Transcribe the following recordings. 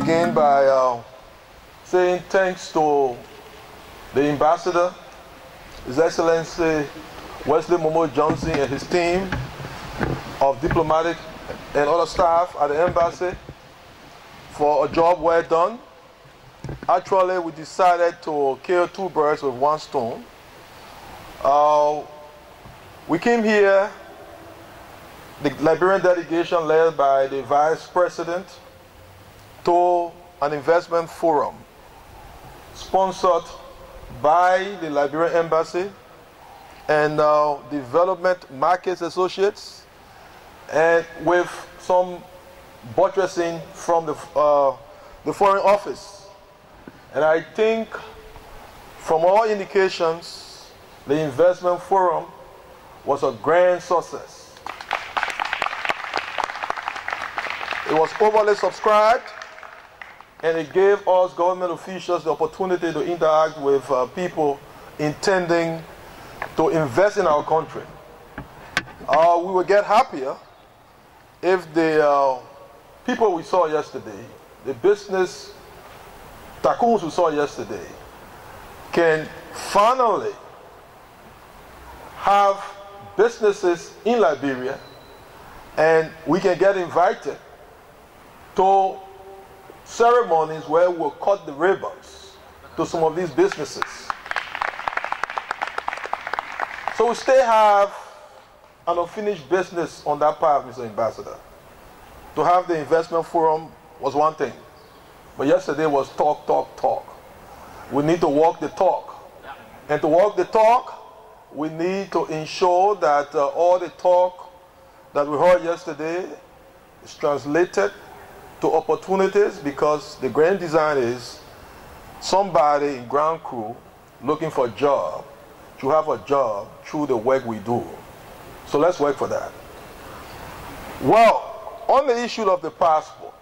begin by saying thanks to the Ambassador, His Excellency Wesley Momo Johnson and his team of diplomatic and other staff at the embassy for a job well done. Actually, we decided to kill two birds with one stone. We came here, the Liberian delegation led by the Vice President, to an investment forum sponsored by the Liberian Embassy and Development Markets Associates, and with some buttressing from the Foreign Office. And I think from all indications, the investment forum was a grand success. It was overly subscribed, and it gave us government officials the opportunity to interact with people intending to invest in our country. We would get happier if the people we saw yesterday, the business tycoons we saw yesterday, can finally have businesses in Liberia, and we can get invited to ceremonies where we'll cut the ribbons to some of these businesses. So we still have an unfinished business on that part, Mr. Ambassador. To have the investment forum was one thing, but yesterday was talk, talk, talk. We need to walk the talk. And to walk the talk, we need to ensure that all the talk that we heard yesterday is translated to opportunities, because the grand design is somebody in ground crew looking for a job to have a job through the work we do. So let's work for that. Well, on the issue of the passport,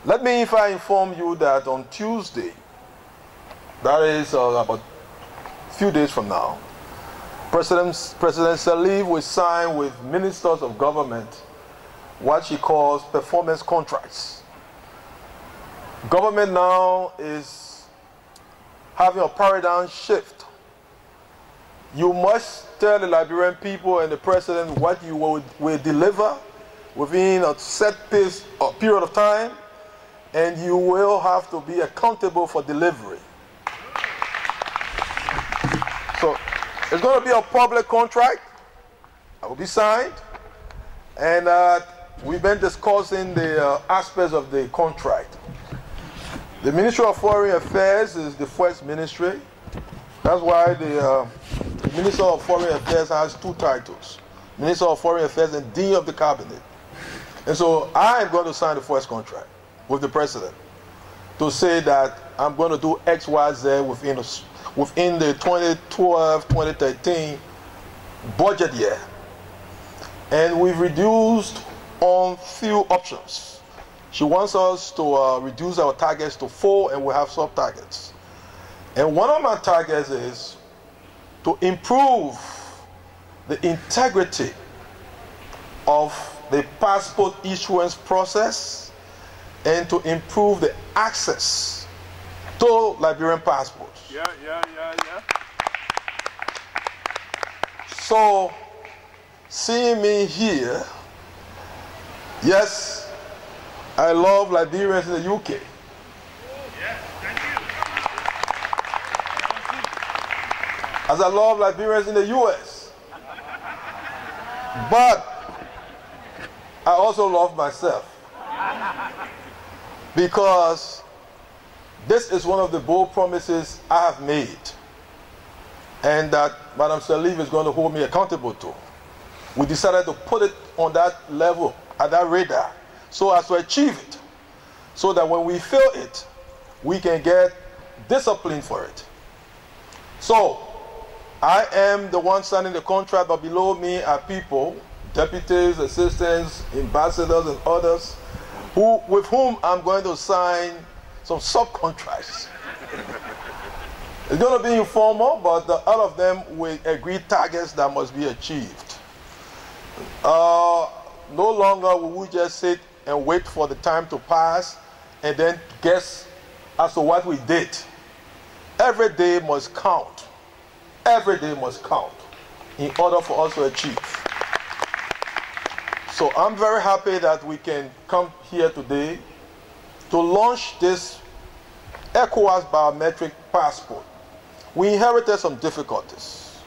let me inform you that on Tuesday, that is about a few days from now, President Salif will sign with ministers of government what she calls performance contracts. Government now is having a paradigm shift. You must tell the Liberian people and the president what you will deliver within a set period of time, and you will have to be accountable for delivery. So it's going to be a public contract that will be signed, and we've been discussing the aspects of the contract. The Ministry of Foreign Affairs is the first ministry. That's why the Minister of Foreign Affairs has two titles: Minister of Foreign Affairs and Dean of the Cabinet. And so I am going to sign the first contract with the President to say that I'm going to do X, Y, Z within the 2012-2013 budget year. And we've reduced on few options. She wants us to reduce our targets to 4, and we'll have sub-targets. And one of my targets is to improve the integrity of the passport issuance process and to improve the access to Liberian passports. Yeah. So, seeing me here, yes, I love Liberians in the UK. Yes, thank you. As I love Liberians in the US. But I also love myself. Because this is one of the bold promises I have made, and that Madam Salif is going to hold me accountable to. We decided to put it on that level, at that radar, so as to achieve it, so that when we fail it, we can get discipline for it. So, I am the one signing the contract, but below me are people, deputies, assistants, ambassadors, and others, with whom I'm going to sign some subcontracts. It's going to be informal, but all of them will agree targets that must be achieved. No longer will we just sit and wait for the time to pass and then guess as to what we did. Every day must count. Every day must count in order for us to achieve. So I'm very happy that we can come here today to launch this ECOWAS Biometric Passport. We inherited some difficulties.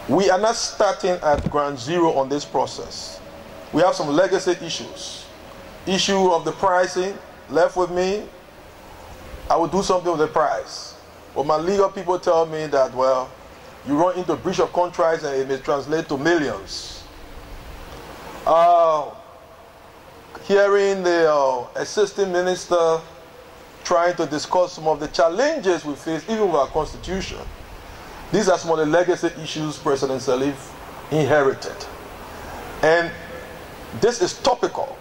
We are not starting at ground zero on this process. We have some legacy issues. Issue of the pricing, left with me. I will do something with the price. But my legal people tell me that, well, you run into breach of contracts and it may translate to millions. Hearing the assistant minister trying to discuss some of the challenges we face, even with our constitution. These are some of the legacy issues President Salif inherited. And this is topical.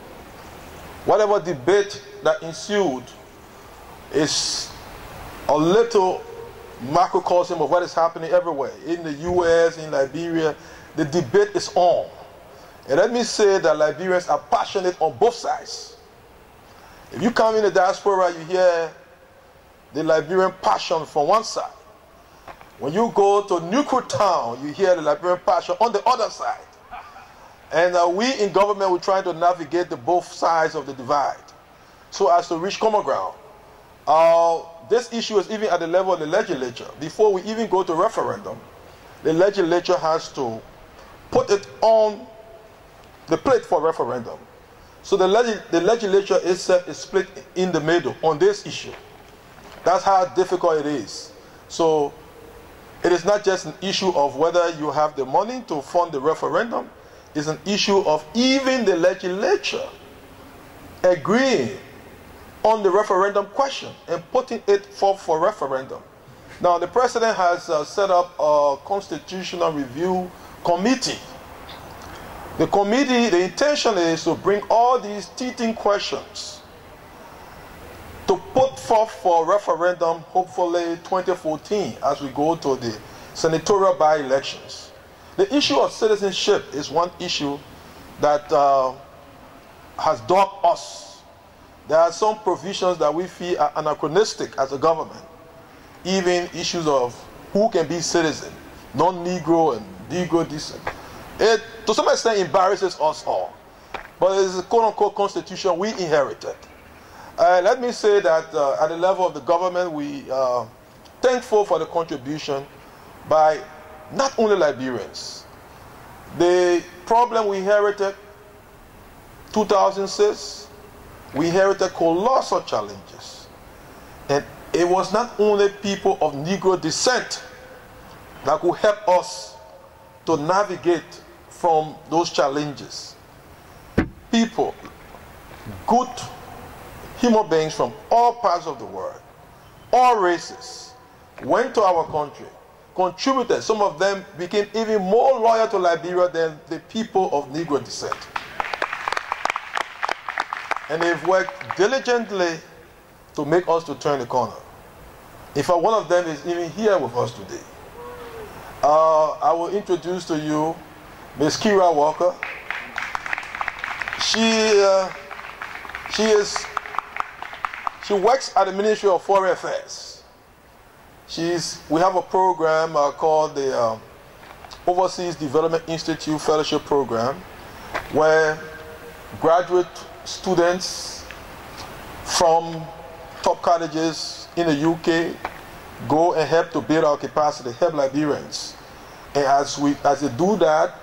Whatever debate that ensued is a little macrocosm of what is happening everywhere. In the US, in Liberia, the debate is on. And let me say that Liberians are passionate on both sides. If you come in the diaspora, you hear the Liberian passion from one side. When you go to Nuclear Town, you hear the Liberian passion on the other side. And we in government, we're trying to navigate the both sides of the divide so as to reach common ground. This issue is even at the level of the legislature. Before we even go to referendum, the legislature has to put it on the plate for referendum. So the legislature itself is split in the middle on this issue. That's how difficult it is. So it is not just an issue of whether you have the money to fund the referendum. It's an issue of even the legislature agreeing on the referendum question and putting it forth for referendum. Now the president has set up a constitutional review committee. The committee, the intention is to bring all these teething questions to put forth for referendum, hopefully 2014, as we go to the senatorial by-elections. The issue of citizenship is one issue that has dogged us. There are some provisions that we feel are anachronistic as a government. Even issues of who can be citizen, non-Negro and Negro descent. It, to some extent, embarrasses us all. But it is a quote-unquote constitution we inherited. Let me say that at the level of the government, we are thankful for the contribution by not only Liberians. The problem we inherited 2006, we inherited colossal challenges. And it was not only people of Negro descent that could help us to navigate from those challenges. People, good human beings from all parts of the world, all races, went to our country, contributed. Some of them became even more loyal to Liberia than the people of Negro descent. And they've worked diligently to make us to turn the corner. In fact, one of them is even here with us today. I will introduce to you Ms. Kieren Walker. She works at the Ministry of Foreign Affairs. We have a program called the Overseas Development Institute Fellowship Program, where graduate students from top colleges in the UK go and help to build our capacity, help Liberians. And as they do that,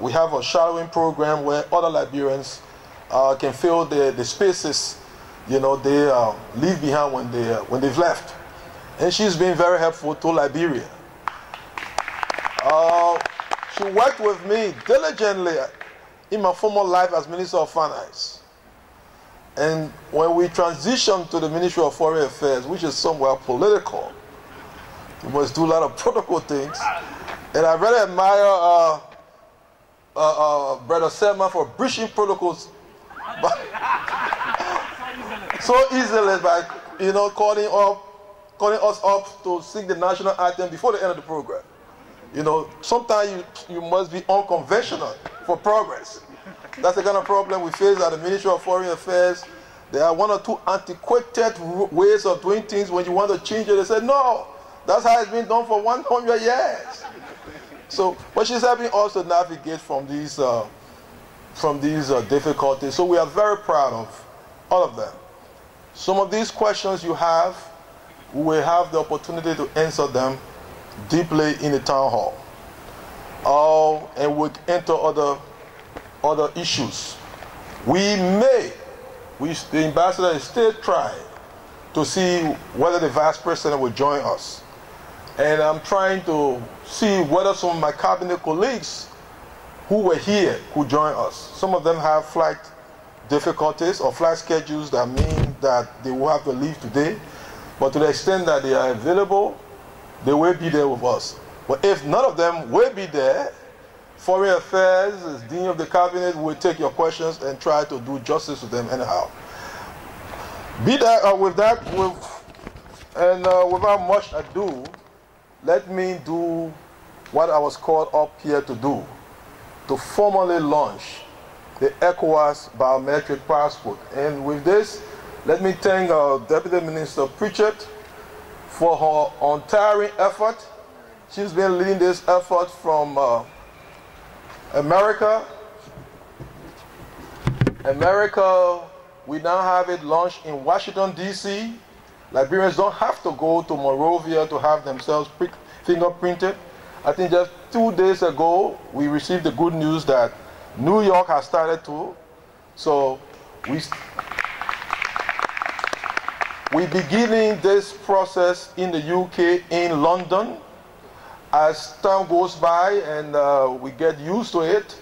we have a shadowing program where other Liberians can fill the spaces, they leave behind when they've left. And she's been very helpful to Liberia. She worked with me diligently in my former life as Minister of Finance. And when we transitioned to the Ministry of Foreign Affairs, which is somewhere political, we must do a lot of protocol things. And I really admire Brother Selma for breaching protocols so easily by calling us up to sing the national anthem before the end of the program. Sometimes you must be unconventional for progress. That's the kind of problem we face at the Ministry of Foreign Affairs. There are one or two antiquated ways of doing things. When you want to change it, they say, no, that's how it's been done for 100 years. So, but she's helping us to navigate from these difficulties. So we are very proud of all of them. Some of these questions you have, we will have the opportunity to answer them deeply in the town hall. And we'll enter other issues. The ambassador is still trying to see whether the vice president will join us. And I'm trying to see whether some of my cabinet colleagues who were here could join us. Some of them have flight difficulties or flight schedules that mean that they will have to leave today. But to the extent that they are available, they will be there with us. But if none of them will be there, Foreign Affairs, as Dean of the Cabinet, will take your questions and try to do justice to them anyhow. Without much ado, let me do what I was called up here to do, to formally launch the ECOWAS Biometric Passport. And with this, let me thank our Deputy Minister Pritchett for her untiring effort. She's been leading this effort from America. We now have it launched in Washington, D.C. Liberians don't have to go to Monrovia to have themselves fingerprinted. I think just 2 days ago, we received the good news that New York has started to. So we're beginning this process in the UK, in London. As time goes by and we get used to it,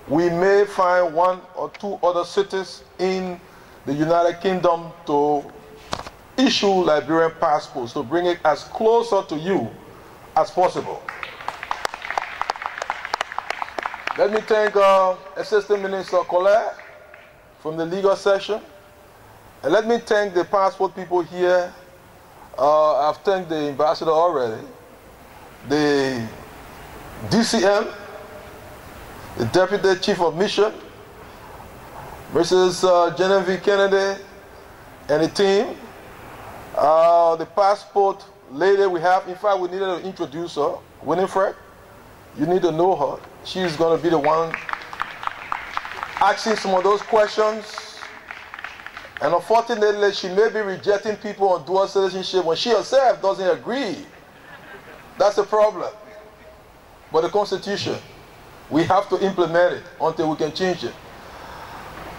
we may find 1 or 2 other cities in the United Kingdom to issue Liberian passports, to bring it as closer to you as possible. Let me thank Assistant Minister Colette from the legal section. And let me thank the passport people here. I've thanked the ambassador already. The DCM, the Deputy Chief of Mission, Mrs. Genevieve Kennedy, and the team. The passport lady we have, in fact, we needed to introduce her, Winifred. You need to know her. She's going to be the one asking some of those questions. And unfortunately, she may be rejecting people on dual citizenship when she herself doesn't agree. That's the problem. But the Constitution, we have to implement it until we can change it.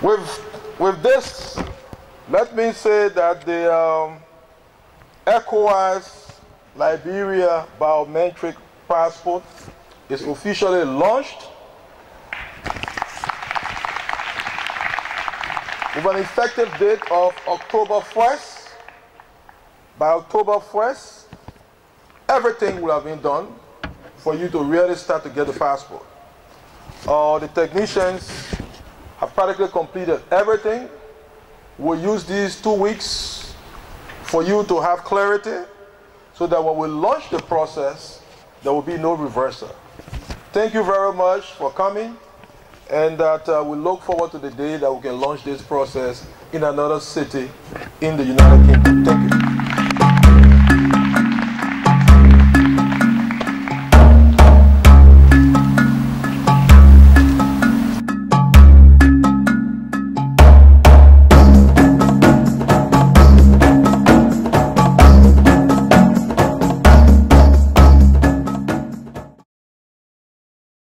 With this, let me say that the ECOWAS Liberia Biometric Passport is officially launched with an effective date of October 1st. By October 1st, everything will have been done for you to really start to get the passport. The technicians have practically completed everything. We'll use these 2 weeks for you to have clarity so that when we launch the process, there will be no reversal. Thank you very much for coming, and that we look forward to the day that we can launch this process in another city in the United Kingdom. Thank you.